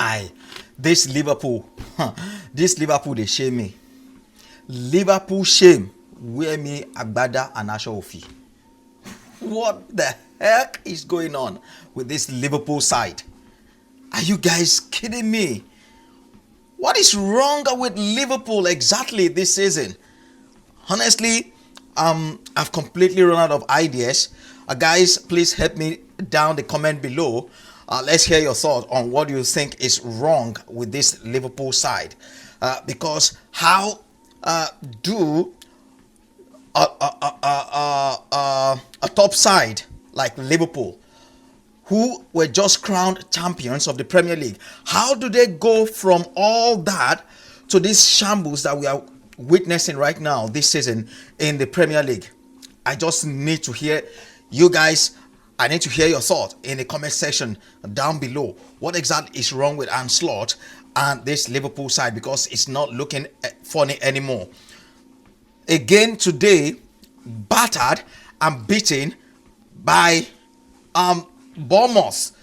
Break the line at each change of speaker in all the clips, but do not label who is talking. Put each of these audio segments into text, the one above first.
Guy, this Liverpool, this Liverpool, they shame me. Liverpool shame, wear me agbada and asho ofi. What the heck is going on with this Liverpool side? Are you guys kidding me? What is wrong with Liverpool exactly this season? Honestly, I've completely run out of ideas. Guys, please help me down the comment below. Let's hear your thoughts on what you think is wrong with this Liverpool side. Because how do a top side like Liverpool, who were just crowned champions of the Premier League, how do they go from all that to this shambles that we are witnessing right now this season in the Premier League? I just need to hear you guys. I need to hear your thoughts in the comment section down below. What exactly is wrong with Arne Slot and this Liverpool side, because it's not looking funny anymore. Again today, battered and beaten by Bournemouth.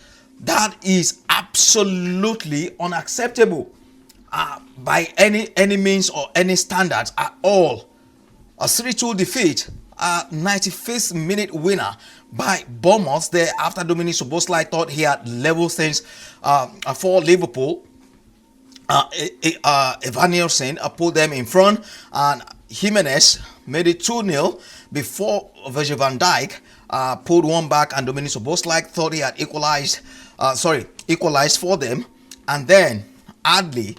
That is absolutely unacceptable by any means or any standards at all. A 3-2 defeat, a 95th minute winner by Bournemouth there after Dominic Szoboszlai thought he had leveled things for Liverpool. Evan Nielsen put them in front, and Jimenez made it 2-0 before Virgil van Dijk pulled one back, and Dominic Szoboszlai thought he had equalized for them, and then Adli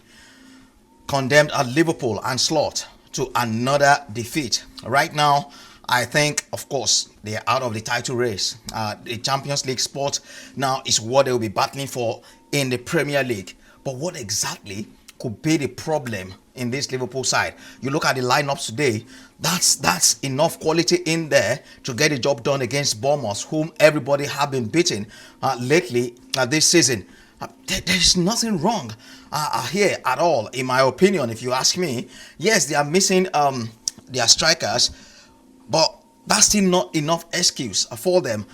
condemned Liverpool and Slot to another defeat. Right now, I think, of course, they are out of the title race. The Champions League spot now is what they will be battling for in the Premier League. But what exactly could be the problem in this Liverpool side? You look at the lineups today, that's enough quality in there to get the job done against Bournemouth, whom everybody have been beating lately this season. There's nothing wrong here at all, in my opinion, if you ask me. Yes, they are missing their strikers, but that's still not enough excuse for them.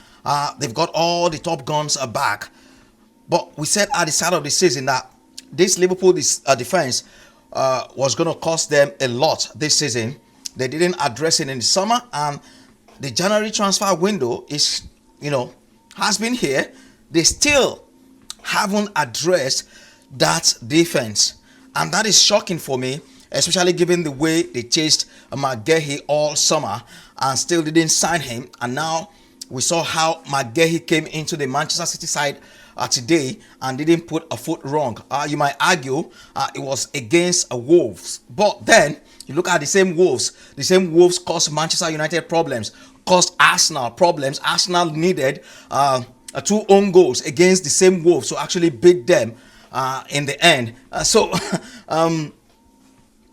They've got all the top guns back. But we said at the start of the season that this Liverpool defense was going to cost them a lot this season. They didn't address it in the summer, and the January transfer window has been here. They still haven't addressed that defense, and that is shocking for me, especially given the way they chased McGahey all summer and still didn't sign him. And now we saw how McGahey came into the Manchester City side today and didn't put a foot wrong. You might argue it was against Wolves, but then you look at the same Wolves caused Manchester United problems, caused Arsenal problems. Arsenal needed 2 own goals against the same Wolves to actually beat them in the end.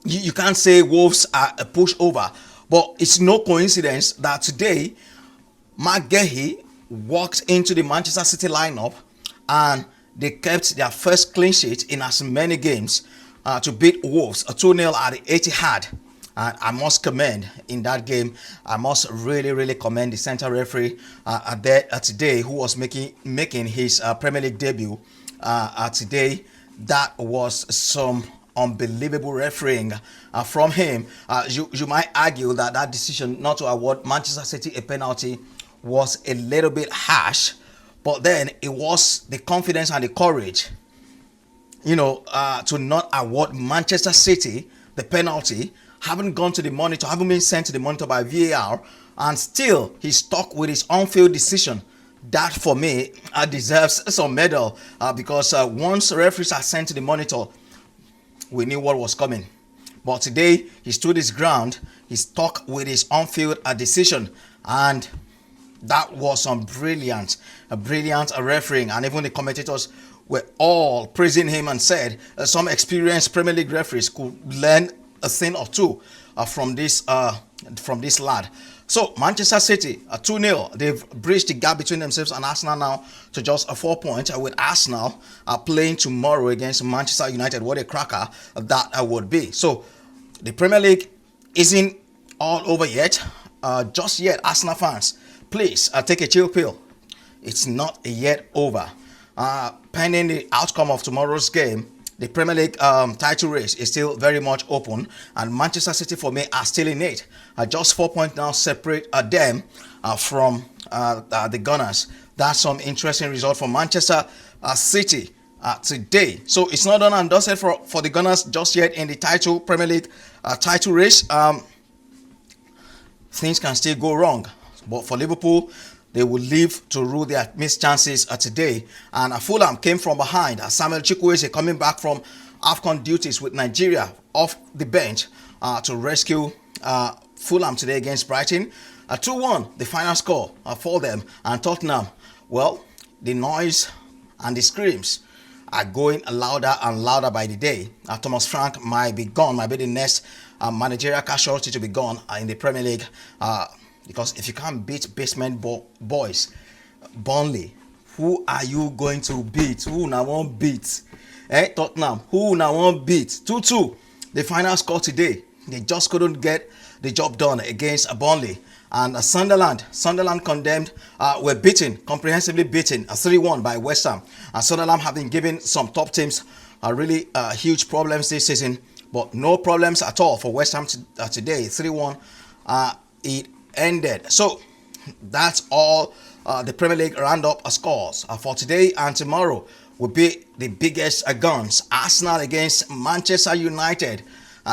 You can't say Wolves are a pushover, but it's no coincidence that today McGahey walked into the Manchester City lineup and they kept their first clean sheet in as many games to beat Wolves, a 2-0 at the Etihad. And I must commend in that game. I must really commend the centre referee today, who was making his Premier League debut today. That was some unbelievable refereeing from him. You might argue that decision not to award Manchester City a penalty was a little bit harsh, but then it was the confidence and the courage, to not award Manchester City the penalty, haven't gone to the monitor, haven't been sent to the monitor by VAR, and still he stuck with his on-field decision. That for me deserves some medal, because once referees are sent to the monitor, we knew what was coming. But today he stood his ground, he stuck with his on-field decision, and that was some brilliant refereeing. And even the commentators were all praising him and said some experienced Premier League referees could learn a thing or two from this lad. So Manchester City 2-0. They've bridged the gap between themselves and Arsenal now to just 4 points, with Arsenal playing tomorrow against Manchester United. What a cracker that would be. So the Premier League isn't all over yet. Just yet, Arsenal fans, please take a chill pill. It's not yet over. Pending the outcome of tomorrow's game, the Premier League title race is still very much open, and Manchester City for me are still in it. Just 4 points now separate them from the Gunners. That's some interesting result for Manchester City today. So it's not done and dusted for the Gunners just yet in the Premier League title race. Things can still go wrong, but for Liverpool, they will live to rue their missed chances today. And Fulham came from behind. Samuel Chukwueze coming back from AFCON duties with Nigeria off the bench to rescue Fulham today against Brighton. 2-1, the final score for them. And Tottenham, well, the noise and the screams are going louder and louder by the day. Thomas Frank might be gone, might be the next managerial casualty to be gone in the Premier League. Because if you can't beat basement boys, Burnley, who are you going to beat? Who now won't beat? Tottenham, who now won't beat? 2-2, the final score today. They just couldn't get the job done against Burnley. And Sunderland condemned, were beaten, comprehensively beaten, 3-1 by West Ham. And Sunderland have been giving some top teams really huge problems this season, but no problems at all for West Ham today. 3-1, it ended. So that's all the Premier League roundup scores for today, and tomorrow will be the biggest guns. Arsenal against Manchester United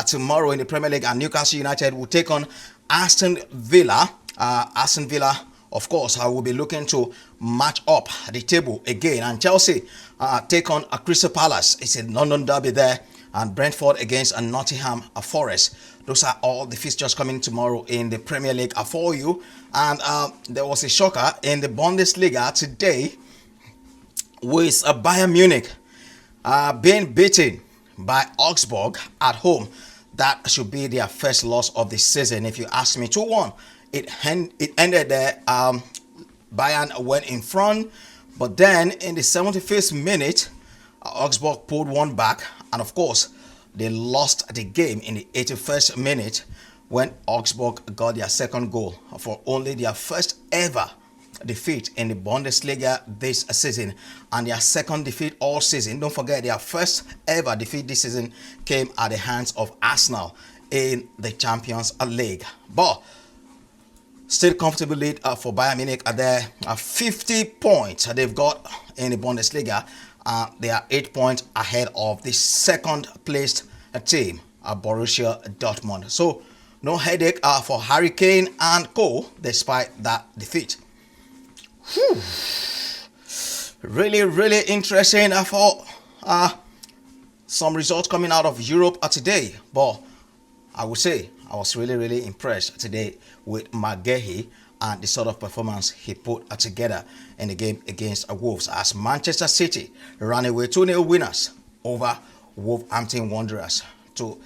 tomorrow in the Premier League, and Newcastle United will take on Aston Villa. Aston Villa, of course, will be looking to match up the table again, and Chelsea take on Crystal Palace. It's a London derby there, and Brentford against Nottingham Forest. Those are all the fixtures coming tomorrow in the Premier League for you. And there was a shocker in the Bundesliga today with Bayern Munich being beaten by Augsburg at home. That should be their first loss of the season, if you ask me. 2-1. It ended there. Bayern went in front, but then in the 75th minute, Augsburg pulled one back, and of course, they lost the game in the 81st minute when Augsburg got their second goal for only their first ever defeat in the Bundesliga this season, and their second defeat all season. Don't forget, their first ever defeat this season came at the hands of Arsenal in the Champions League. But still comfortable lead for Bayern Munich at their 50 points they've got in the Bundesliga. They are 8 points ahead of the second placed team, Borussia Dortmund. So no headache for Harry Kane and co, despite that defeat. Whew. Really interesting for some results coming out of Europe today. But I would say I was really impressed today with McGahey and the sort of performance he put together in the game against Wolves, as Manchester City ran away 2-0 winners over Wolverhampton Wanderers to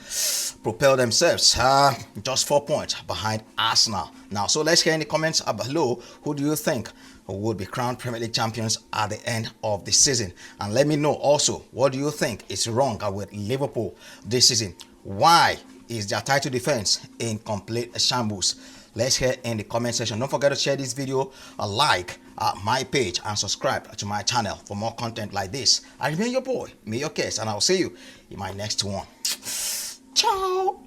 propel themselves just 4 points behind Arsenal. Now, so let's hear in the comments below, who do you think would be crowned Premier League champions at the end of the season? And let me know also, what do you think is wrong with Liverpool this season? Why is their title defense in complete shambles? Let's hear in the comment section. Don't forget to share this video, like my page, and subscribe to my channel for more content like this. I remain your boy, me your case, and I'll see you in my next one. Ciao.